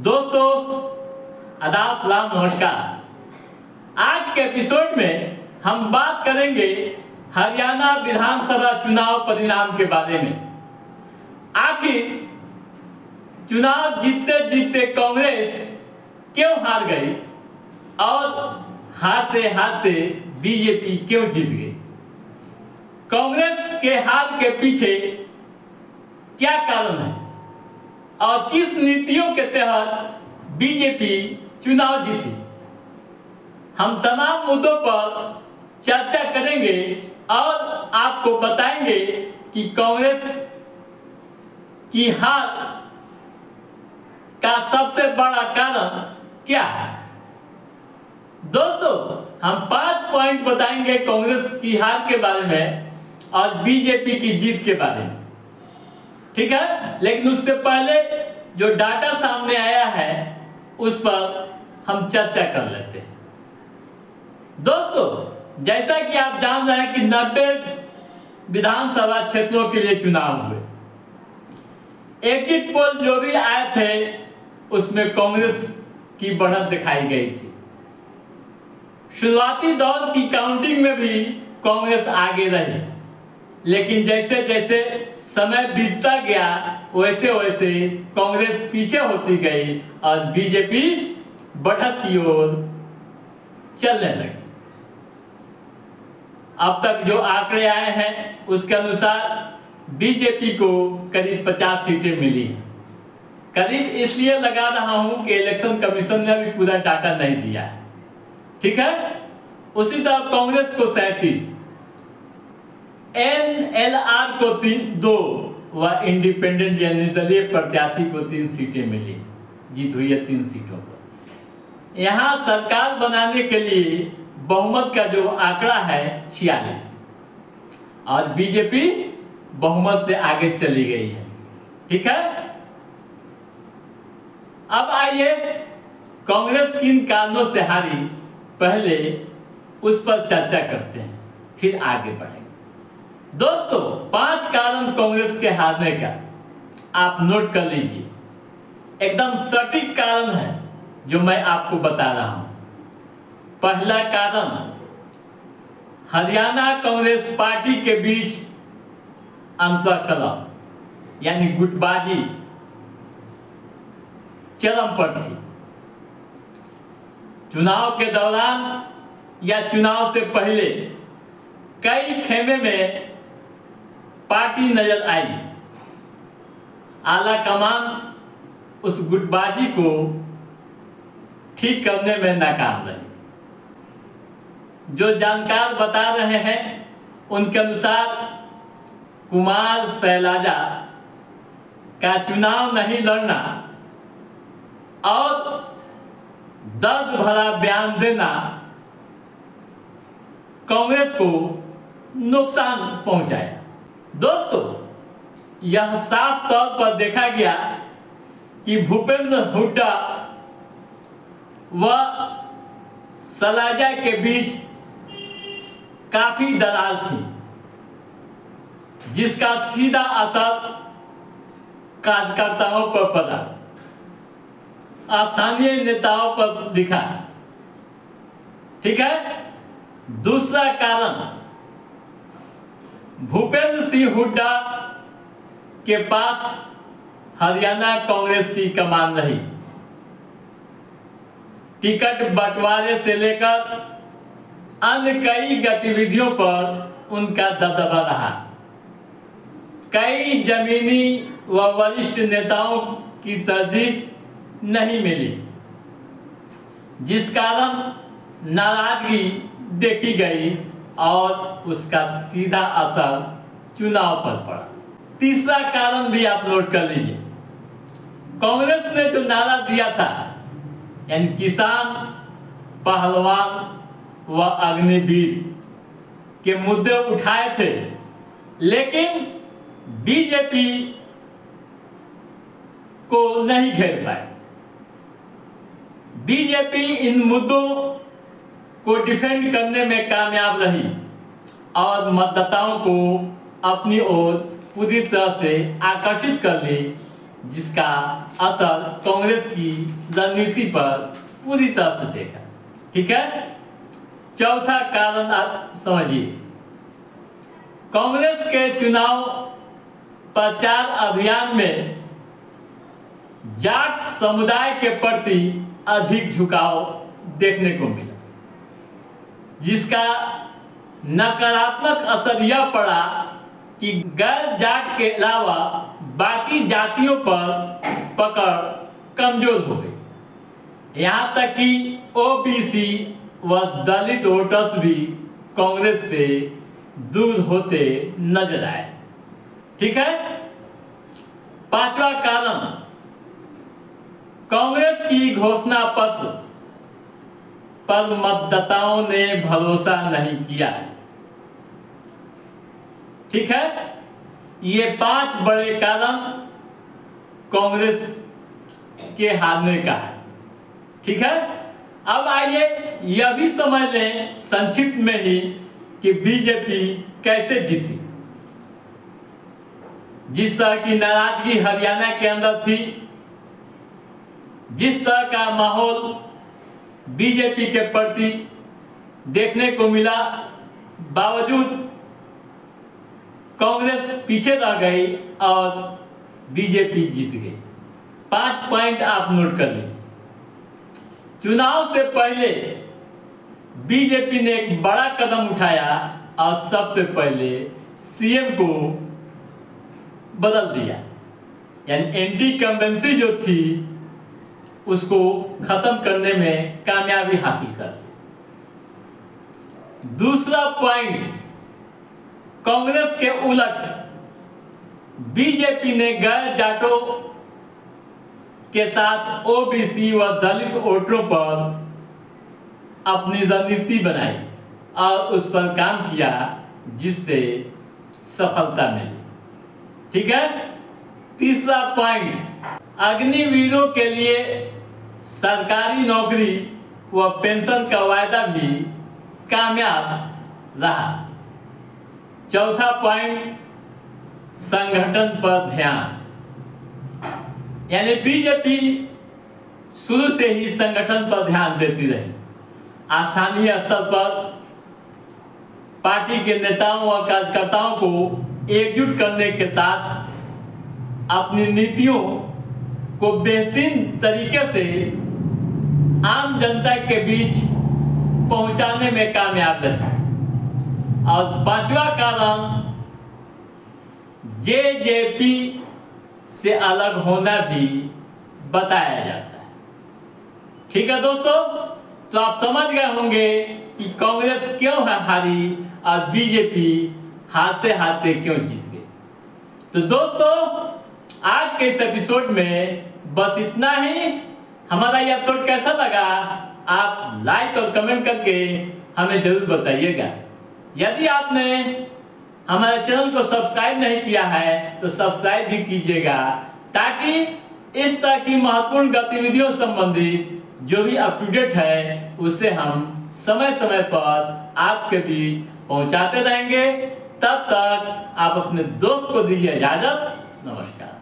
दोस्तों आदाब सलाम नमस्कार। आज के एपिसोड में हम बात करेंगे हरियाणा विधानसभा चुनाव परिणाम के बारे में। आखिर चुनाव जीतते जीतते कांग्रेस क्यों हार गई और हारते हारते बीजेपी क्यों जीत गई। कांग्रेस के हार के पीछे क्या कारण है और किस नीतियों के तहत बीजेपी चुनाव जीती। हम तमाम मुद्दों पर चर्चा करेंगे और आपको बताएंगे कि कांग्रेस की हार का सबसे बड़ा कारण क्या है। दोस्तों हम 5 पॉइंट बताएंगे कांग्रेस की हार के बारे में और बीजेपी की जीत के बारे में, ठीक है। लेकिन उससे पहले जो डाटा सामने आया है उस पर हम चर्चा कर लेते हैं। दोस्तों जैसा कि आप जान रहे हैं कि 90 विधानसभा क्षेत्रों के लिए चुनाव हुए। एग्जिट पोल जो भी आए थे उसमें कांग्रेस की बढ़त दिखाई गई थी। शुरुआती दौर की काउंटिंग में भी कांग्रेस आगे रही, लेकिन जैसे जैसे समय बीतता गया वैसे वैसे कांग्रेस पीछे होती गई और बीजेपी बढ़त की ओर चलने लगी। अब तक जो आंकड़े आए हैं उसके अनुसार बीजेपी को करीब 50 सीटें मिली हैं। करीब इसलिए लगा रहा हूं कि इलेक्शन कमीशन ने भी पूरा डाटा नहीं दिया है, ठीक है। उसी तरह कांग्रेस को 37, एनएलआर को 2 व इंडिपेंडेंट यानी दलीय प्रत्याशी को 3 सीटें मिली। जीत हुई है 3 सीटों पर। यहां सरकार बनाने के लिए बहुमत का जो आंकड़ा है 46 और बीजेपी बहुमत से आगे चली गई है, ठीक है। अब आइए कांग्रेस किन कारणों से हारी पहले उस पर चर्चा करते हैं, फिर आगे बढ़ेंगे। दोस्तों 5 कारण कांग्रेस के हारने का आप नोट कर लीजिए। एकदम सटीक कारण है जो मैं आपको बता रहा हूं। पहला कारण, हरियाणा कांग्रेस पार्टी के बीच अंतर्कलह यानी गुटबाजी चरम पर थी। चुनाव के दौरान या चुनाव से पहले कई खेमे में पार्टी नजर आई। आला कमान उस गुटबाजी को ठीक करने में नाकाम रही। जो जानकार बता रहे हैं उनके अनुसार कुमार शैलजा का चुनाव नहीं लड़ना और दर्द भरा बयान देना कांग्रेस को नुकसान पहुंचाया। दोस्तों यह साफ तौर पर देखा गया कि भूपेंद्र हुड्डा व शैलजा के बीच काफी दरार थी, जिसका सीधा असर कार्यकर्ताओं पर पड़ा, स्थानीय नेताओं पर दिखा, ठीक है। दूसरा कारण, भूपेंद्र सिंह हुड्डा के पास हरियाणा कांग्रेस की कमान रही। टिकट बंटवारे से लेकर अन्य कई गतिविधियों पर उनका दबदबा रहा। कई जमीनी व वरिष्ठ नेताओं की तरजीह नहीं मिली, जिस कारण नाराजगी देखी गई और उसका सीधा असर चुनाव पर पड़ा। तीसरा कारण भी आप नोट कर लीजिए। कांग्रेस ने जो नारा दिया था यानी किसान, पहलवान व अग्निवीर के मुद्दे उठाए थे, लेकिन बीजेपी को नहीं घेर पाए। बीजेपी इन मुद्दों को डिफेंड करने में कामयाब रही और मतदाताओं को अपनी ओर पूरी तरह से आकर्षित कर ली जिसका असर कांग्रेस की रणनीति पर पूरी तरह से देखा। ठीक है, चौथा कारण आप समझिए, कांग्रेस के चुनाव प्रचार अभियान में जाट समुदाय के प्रति अधिक झुकाव देखने को मिला, जिसका नकारात्मक असर यह पड़ा कि गैर जाट के अलावा बाकी जातियों पर पकड़ कमजोर हो गई। यहाँ तक कि ओबीसी व दलित वोटर्स भी कांग्रेस से दूर होते नजर आए। ठीक है, पांचवा कारण, कांग्रेस की घोषणा पत्र पर मतदाताओं ने भरोसा नहीं किया। ठीक है, ये 5 बड़े कारण कांग्रेस के हारने का है। ठीक है, अब आइए यह भी समझ लें संक्षिप्त में ही कि बीजेपी कैसे जीती। जिस तरह की नाराजगी हरियाणा के अंदर थी, जिस तरह का माहौल बीजेपी के प्रति देखने को मिला, बावजूद कांग्रेस पीछे रह गई और बीजेपी जीत गई। 5 पॉइंट आप नोट कर लीजिए। चुनाव से पहले बीजेपी ने एक बड़ा कदम उठाया और सबसे पहले सीएम को बदल दिया, यानी एंटी कंबेंसी जो थी उसको खत्म करने में कामयाबी हासिल कर दी। दूसरा पॉइंट, कांग्रेस के उलट बीजेपी ने गैर जाटों के साथ ओबीसी व दलित वोटरों पर अपनी रणनीति बनाई और उस पर काम किया, जिससे सफलता मिली। ठीक है, तीसरा पॉइंट, अग्निवीरों के लिए सरकारी नौकरी व पेंशन का वायदा भी कामयाब रहा। चौथा पॉइंट, संगठन पर ध्यान, यानी बीजेपी शुरू से ही संगठन पर ध्यान देती रही। स्थानीय स्तर पर पार्टी के नेताओं व कार्यकर्ताओं को एकजुट करने के साथ अपनी नीतियों को बेहतरीन तरीके से आम जनता के बीच पहुंचाने में कामयाब रहे। और पांचवा कारण, जेजेपी से अलग होना भी बताया जाता है। ठीक है दोस्तों, तो आप समझ गए होंगे कि कांग्रेस क्यों है हारी और बीजेपी हारते हारते क्यों जीत गई। तो दोस्तों, आज के इस एपिसोड में बस इतना ही। हमारा ये एपिसोड कैसा लगा आप लाइक और कमेंट करके हमें जरूर बताइएगा। यदि आपने हमारे चैनल को सब्सक्राइब नहीं किया है तो सब्सक्राइब भी कीजिएगा, ताकि इस तरह की महत्वपूर्ण गतिविधियों संबंधित जो भी अप टू डेट है उसे हम समय समय पर आपके बीच पहुंचाते रहेंगे। तब तक आप अपने दोस्त को दीजिए इजाजत। नमस्कार।